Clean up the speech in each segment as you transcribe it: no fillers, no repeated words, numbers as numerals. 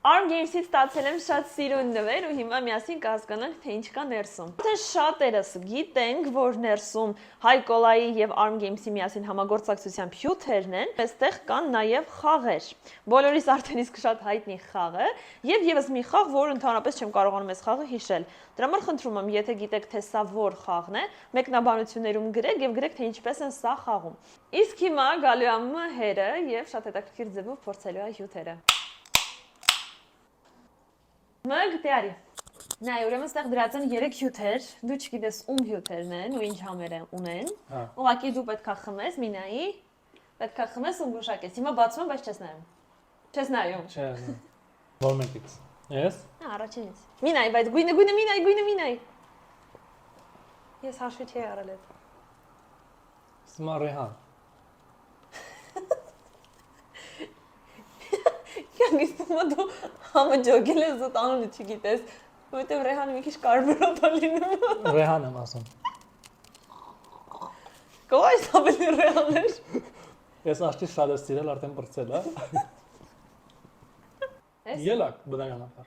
Arm Games-ից ստացել եմ շատ սիրուն նվեր ու հիմա միասին կհասկանանք, թե ինչ կա ներսում։ Թե շատերս գիտենք, որ ներսում Հայկոլայի եւ Arm Games-ի միասին համագործակցությամբ հյութերն են, այստեղ կան նաեւ խաղեր։ Բոլորիս արդեն իսկ շատ հայտնի խաղը եւ եւս մի խաղ, որ ընդհանրապես չեմ կարողանում այս խաղը հիշել։ Դրա համար խնդրում եմ, եթե գիտեք, թե սա որ խաղն է, մեկնաբանություններում գրեք եւ գրեք, թե ինչպես են սա խաղում։ Իսկ հիմա գալու է մհերը եւ շատ հետաքրքիր ձևով փորձելու է հյութերը։ Մգ տիարի։ Նայ, ուրեմն ստեղ դրած են 3 հյութեր, դու չգիտես ում հյութերն են ու ինչ համեր ունեն։ Ուղղակի դու պետքա խմես, Մինայի, պետքա խմես ու գուշակես։ Հիմա բացում եմ, բայց չես նայում։ Չես նայում։ Չէ։ Որ մեկից։ Ես։ Առաջինից։ Մինայի, բայց գույնը Մինայի։ Ես հաշվի չի արել այդ։ Սմա Ռեհան։ Կանգստում դու համը ջոգել ես ու տանունը չգիտես, որովհետև Ռեհանը մի քիչ կարևորոտ է լինում։ Ռեհան եմ ասում։ Կոյս ավելի Ռեհան էր։ Ես աշտի շատ ես սիրել, արդեն բրծել, հա։ Ելակ, բնականաբար։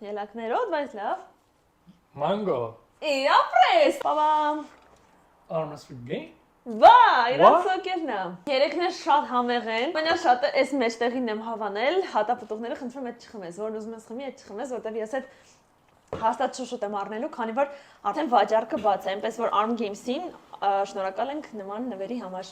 Ելակներոտ, բայց լավ։ Mango։ Ապրես, պապամ։ Arms for game։ Վա, իրան սոկերն է։ Երեքն է շատ համեղ են։ Մենաշատը այս մեջտեղին եմ հավանել, հատապտուղները խնդրում եմ այդ չխմես, որն ուզում ես խմի, այդ չխմես, որտեղ ես այդ հաստատ շուշուտ եմ առնելու, քանի որ արդեն վաճառքը բաց է, այնպես որ Arm Games-ին շնորհակալ ենք նման նվերի համար։